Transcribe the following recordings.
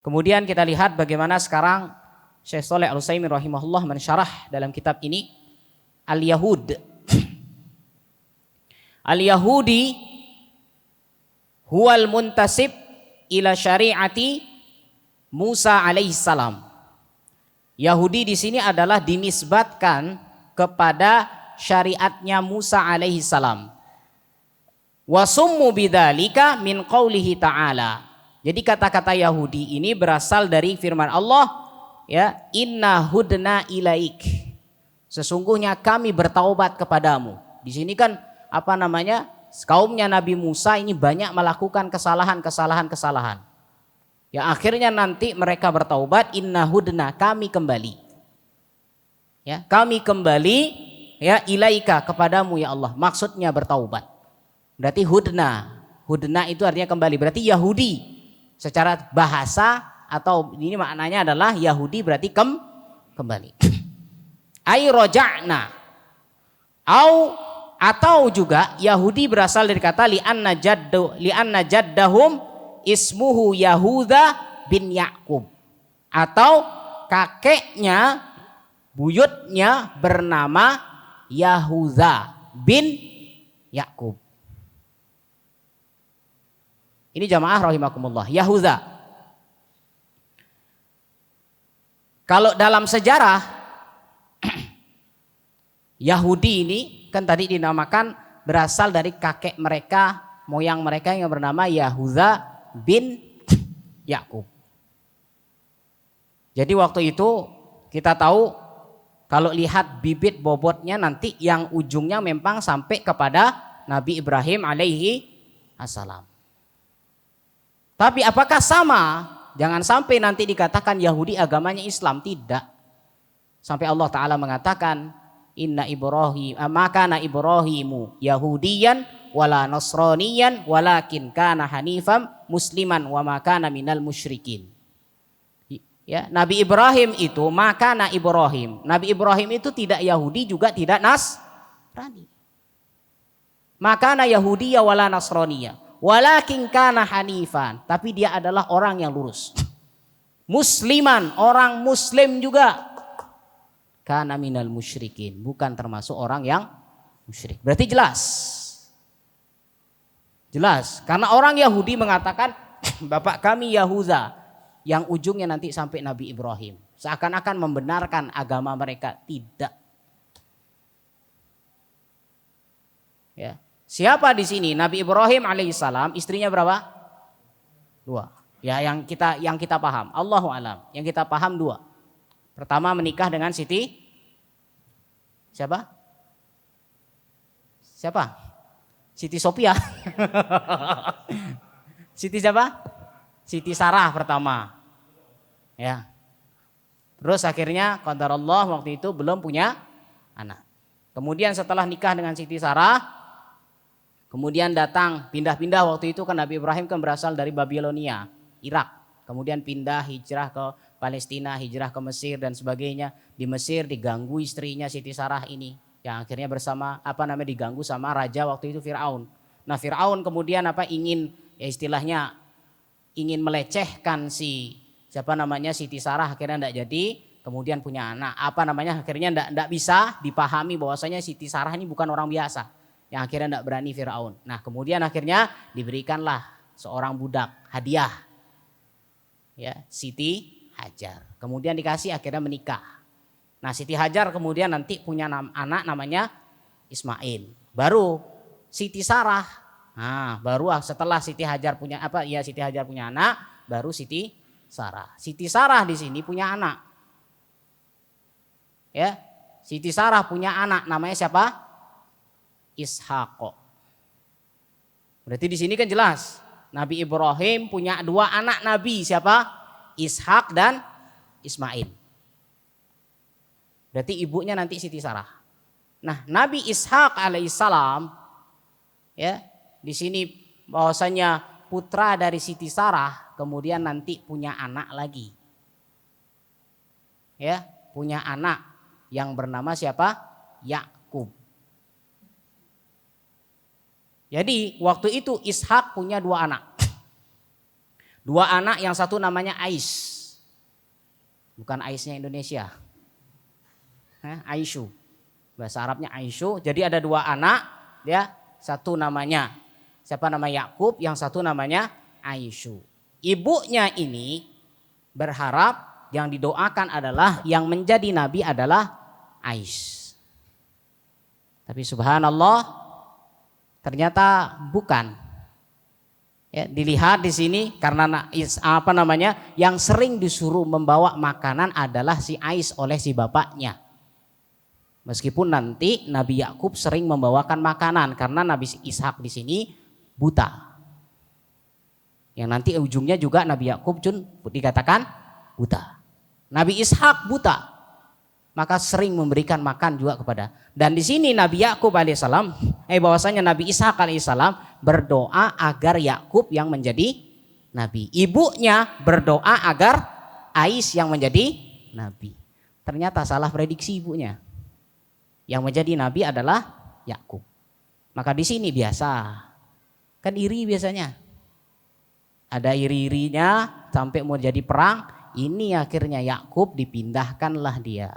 Kemudian kita lihat bagaimana sekarang Syekh Shalih Al-Utsaimin rahimahullah mensyarah dalam kitab ini Al-Yahud. Al-Yahudi huwal muntasib ila syariati Musa alaihi salam. Yahudi di sini adalah dinisbatkan kepada syariatnya Musa alaihi salam. Wa summu bidzalika min qaulihi ta'ala. Jadi kata-kata Yahudi ini berasal dari firman Allah, ya, inna hudna ilaik. Sesungguhnya kami bertaubat kepadamu. Di sini kan kaumnya Nabi Musa ini banyak melakukan kesalahan. Ya akhirnya nanti mereka bertaubat, inna hudna, kami kembali. Ya, kami kembali ya ilaika, kepadamu ya Allah. Maksudnya bertaubat. Berarti hudna itu artinya kembali. Berarti Yahudi secara bahasa atau ini maknanya adalah Yahudi berarti kembali. Ai roja'na. Atau juga Yahudi berasal dari kata li'anna jaddahum ismuhu Yahuda bin Ya'qub. Atau kakeknya, buyutnya bernama Yahuda bin Ya'qub. Ini jamaah rahimakumullah, Yahuda. Kalau dalam sejarah Yahudi ini kan tadi dinamakan berasal dari kakek mereka, moyang mereka yang bernama Yahuda bin Ya'qub. Jadi waktu itu kita tahu kalau lihat bibit bobotnya nanti yang ujungnya memang sampai kepada Nabi Ibrahim alaihi assalam. Tapi apakah sama? Jangan sampai nanti dikatakan Yahudi agamanya Islam. Tidak. Sampai Allah Ta'ala mengatakan inna Ibrahim makana Ibrahimu Yahudiyan wala Nasraniyan walakin kana hanifam musliman wa makana minal musyrikin. Ya, Nabi Ibrahim itu makana Ibrahim. Nabi Ibrahim itu tidak Yahudi juga tidak Nasrani. Makana Yahudiya wala Nasraniya. Walakin kana hanifan, tapi dia adalah orang yang lurus. Musliman, orang muslim juga. Kana minal musyrikin, bukan termasuk orang yang musyrik. Berarti jelas. Jelas, karena orang Yahudi mengatakan bapak kami Yahuda, yang ujungnya nanti sampai Nabi Ibrahim. Seakan-akan membenarkan agama mereka, tidak. Ya. Siapa di sini? Nabi Ibrahim alaihissalam, istrinya berapa? 2. Ya, yang kita paham. Allahu alam. Yang kita paham 2. Pertama menikah dengan Siti siapa? Siti Sophia. Siti siapa? Siti Sarah pertama. Ya. Terus akhirnya qadarullah waktu itu belum punya anak. Kemudian setelah nikah dengan Siti Sarah, kemudian datang pindah-pindah waktu itu kan Nabi Ibrahim kan berasal dari Babilonia, Irak. Kemudian pindah hijrah ke Palestina, hijrah ke Mesir dan sebagainya. Di Mesir diganggu istrinya Siti Sarah ini. Yang akhirnya diganggu sama raja waktu itu Fir'aun. Nah Fir'aun kemudian istilahnya ingin melecehkan Siti Sarah, akhirnya enggak jadi. Kemudian punya anak. Akhirnya enggak bisa dipahami bahwasanya Siti Sarah ini bukan orang biasa. Yang akhirnya tidak berani Fir'aun. Nah kemudian akhirnya diberikanlah seorang budak hadiah. Ya, Siti Hajar. Kemudian dikasih, akhirnya menikah. Nah Siti Hajar kemudian nanti punya anak namanya Ismail. Baru Siti Sarah. Nah baru setelah Siti Hajar punya anak, baru Siti Sarah. Siti Sarah di sini punya anak. Ya, Siti Sarah punya anak namanya siapa? Ishaq. Berarti di sini kan jelas Nabi Ibrahim punya 2 anak nabi, siapa? Ishaq dan Ismail. Berarti ibunya nanti Siti Sarah. Nah, Nabi Ishaq alaihissalam ya, di sini bahwasanya putra dari Siti Sarah kemudian nanti punya anak lagi. Ya, punya anak yang bernama siapa? Yakub. Jadi waktu itu Ishak punya 2 anak. Dua anak, yang satu namanya Ais. Bukan Aisnya Indonesia. Aisyu. Bahasa Arabnya Aisyu. Jadi ada dua anak, ya. Satu namanya siapa, nama Yakub, yang satu namanya Aisyu. Ibunya ini berharap yang didoakan adalah yang menjadi nabi adalah Ais. Tapi subhanallah ternyata bukan. Ya, dilihat di sini karena yang sering disuruh membawa makanan adalah si Ais oleh si bapaknya. Meskipun nanti Nabi Yakub sering membawakan makanan karena Nabi Ishak di sini buta. Yang nanti ujungnya juga Nabi Yakub dikatakan buta. Nabi Ishak buta. Maka sering memberikan makan juga kepada. Dan di sini Nabi Yakub alaihissalam, bahwasanya Nabi Ishak alaihissalam berdoa agar Yakub yang menjadi nabi. Ibunya berdoa agar Ais yang menjadi nabi. Ternyata salah prediksi ibunya. Yang menjadi nabi adalah Yakub. Maka di sini biasa, kan iri biasanya. Ada iri-irinya sampai mau jadi perang. Ini akhirnya Yakub dipindahkanlah dia.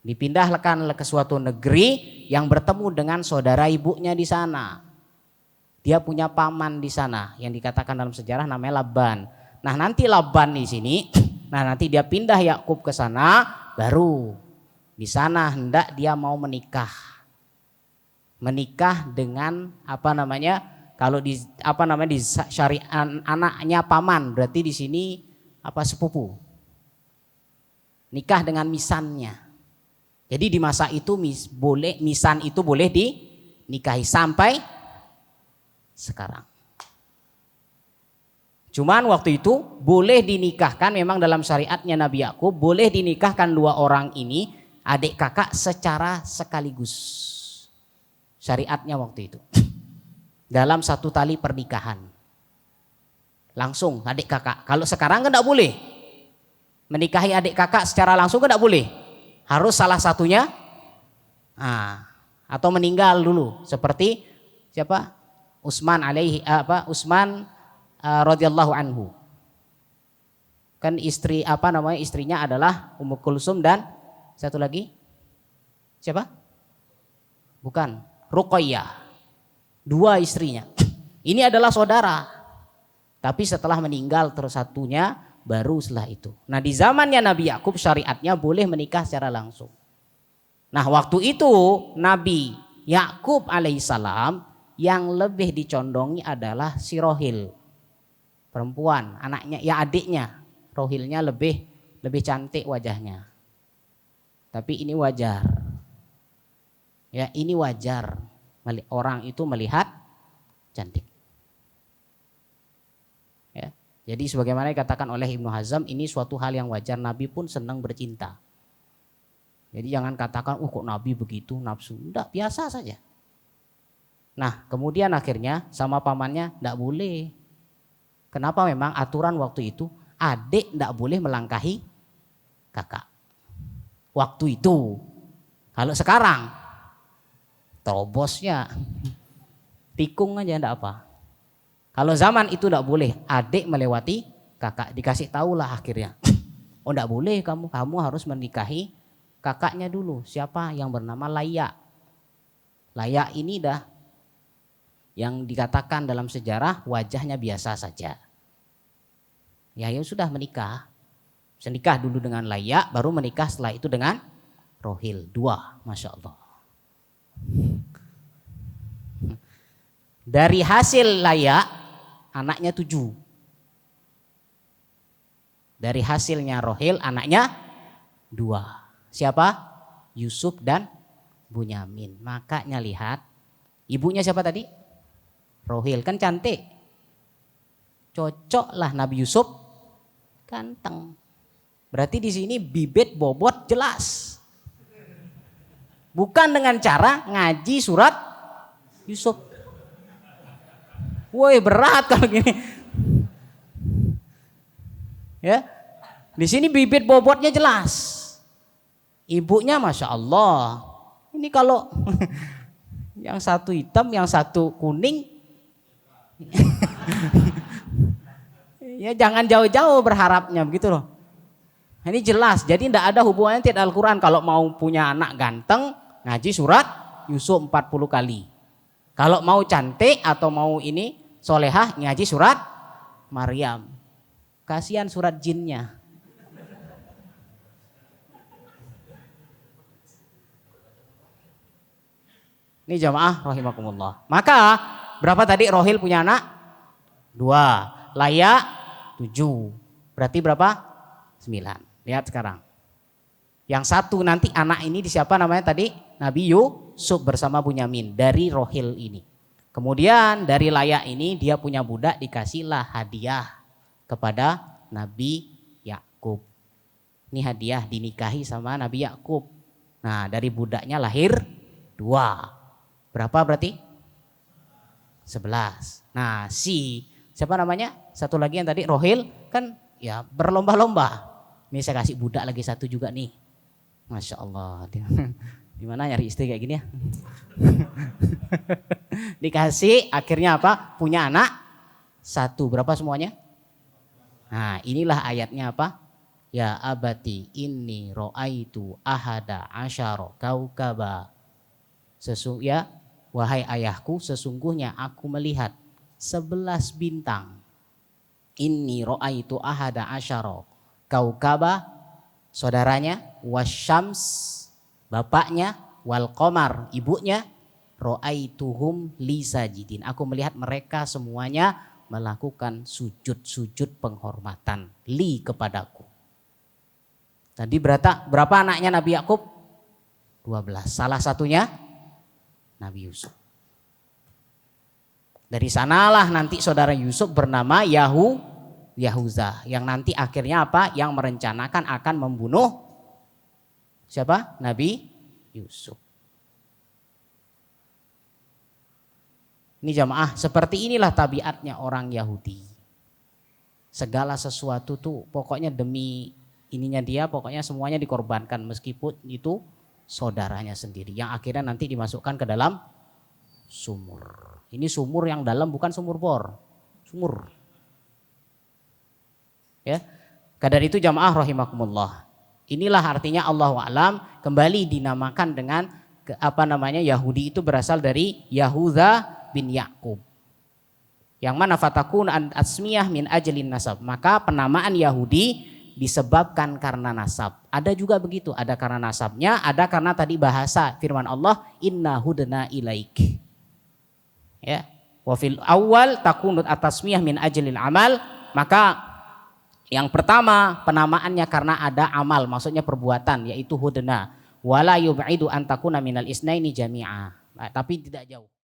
Dipindahkan ke suatu negeri yang bertemu dengan saudara ibunya di sana. Dia punya paman di sana yang dikatakan dalam sejarah namanya Laban. Nah nanti Laban di sini, nanti dia pindah Yakub ke sana, baru di sana hendak dia mau menikah. Menikah dengan kalau di syariat anaknya paman, berarti di sini sepupu. Nikah dengan misannya. Jadi di masa itu misan itu boleh dinikahi sampai sekarang. Cuman waktu itu boleh dinikahkan, memang dalam syariatnya Nabi Yakub boleh dinikahkan dua orang ini adik kakak secara sekaligus. Syariatnya waktu itu. Dalam satu tali pernikahan. Langsung adik kakak. Kalau sekarang kan tidak boleh. Menikahi adik kakak secara langsung kan tidak boleh. Harus salah satunya atau meninggal dulu, seperti siapa? Utsman radhiyallahu anhu. Kan istrinya adalah Ummu Kulsum dan satu lagi siapa? Bukan, Ruqayyah. Dua istrinya. Ini adalah saudara. Tapi setelah meninggal terus satunya, baru setelah itu. Nah di zamannya Nabi Yakub syariatnya boleh menikah secara langsung. Nah waktu itu Nabi Yakub alaihissalam yang lebih dicondongi adalah si Rohil. Perempuan, anaknya, ya adiknya. Rohilnya lebih cantik wajahnya. Tapi ini wajar. Ya ini wajar. Orang itu melihat cantik. Jadi sebagaimana dikatakan oleh Ibnu Hazm, ini suatu hal yang wajar, Nabi pun senang bercinta. Jadi jangan katakan, kok Nabi begitu nafsu. Enggak, biasa saja. Nah kemudian akhirnya sama pamannya enggak boleh. Kenapa? Memang aturan waktu itu adik enggak boleh melangkahi kakak. Waktu itu. Kalau sekarang terobosnya tikung aja enggak apa. Kalau zaman itu tidak boleh adik melewati kakak, dikasih tahulah akhirnya. Oh tidak boleh, kamu harus menikahi kakaknya dulu. Siapa? Yang bernama Layak. Layak ini dah yang dikatakan dalam sejarah wajahnya biasa saja. Ya sudah menikah. Menikah dulu dengan Layak, baru menikah setelah itu dengan Rohil. Dua, Masya Allah. Dari hasil Layak anaknya 7. Dari hasilnya Rohil anaknya 2. Siapa? Yusuf dan Bunyamin. Makanya lihat ibunya siapa tadi? Rohil, kan cantik. Cocoklah Nabi Yusuf ganteng. Berarti di sini bibit bobot jelas. Bukan dengan cara ngaji surat Yusuf. Woi berat kalau gini. Ya, di sini bibit bobotnya jelas. Ibunya Masya Allah. Ini kalau yang satu hitam, yang satu kuning. Ya jangan jauh-jauh berharapnya begitu loh. Ini jelas, jadi tidak ada hubungannya tidak Al-Quran. Kalau mau punya anak ganteng, ngaji surat Yusuf 40 kali. Kalau mau cantik atau mau ini solehah, ngaji surat Maryam. Kasihan surat jinnya. Ini jamaah rahimakumullah. Maka berapa tadi Rohil punya anak? 2. Laya 7. Berarti berapa? 9. Lihat sekarang. Yang satu nanti anak ini di siapa namanya tadi? Nabi Yusuf bersama Bunyamin dari Rohil ini. Kemudian dari Laya ini dia punya budak, dikasihlah hadiah kepada Nabi Yakub. Ini hadiah dinikahi sama Nabi Yakub. Nah dari budaknya lahir 2. Berapa berarti? 11. Nah siapa namanya? Satu lagi yang tadi Rohil kan ya berlomba-lomba. Ini saya kasih budak lagi 1 juga nih. Masya Allah. Gimana nyari istri kayak gini ya? Dikasih akhirnya apa? Punya anak 1. Berapa semuanya? Nah inilah ayatnya apa? Ya abati inni ro'aitu ahada asyara kaukaba. Ya, wahai ayahku sesungguhnya aku melihat 11 bintang. Inni ro'aitu ahada asyara kaukaba, saudaranya, wasyams, bapaknya, wal qamar, ibunya, ro'aituhum li sajidin. Aku melihat mereka semuanya melakukan sujud-sujud penghormatan li kepadaku. Tadi berapa anaknya Nabi Yakub? 12. Salah satunya Nabi Yusuf. Dari sanalah nanti saudara Yusuf bernama Yahuza, yang nanti akhirnya apa? Yang merencanakan akan membunuh siapa? Nabi Yusuf. Ini jamaah, seperti inilah tabiatnya orang Yahudi. Segala sesuatu tuh pokoknya demi ininya dia, pokoknya semuanya dikorbankan meskipun itu saudaranya sendiri. Yang akhirnya nanti dimasukkan ke dalam sumur. Ini sumur yang dalam, bukan sumur bor. Sumur. Ya, kadar itu jamaah rahimakumullah. Inilah artinya Allahu a'lam kembali dinamakan dengan Yahudi itu berasal dari Yahuza bin Yakub. Yang mana fatakun asmiyah min ajlin nasab. Maka penamaan Yahudi disebabkan karena nasab. Ada juga begitu, ada karena nasabnya, ada karena tadi bahasa firman Allah inna hudna ilaik. Ya, wa fil awal takunut atasmiyah min ajlil amal. Maka yang pertama penamaannya karena ada amal, maksudnya perbuatan, yaitu hudna. Wala yub'idu an takuna minal isnaini jami'a. Tapi tidak jauh.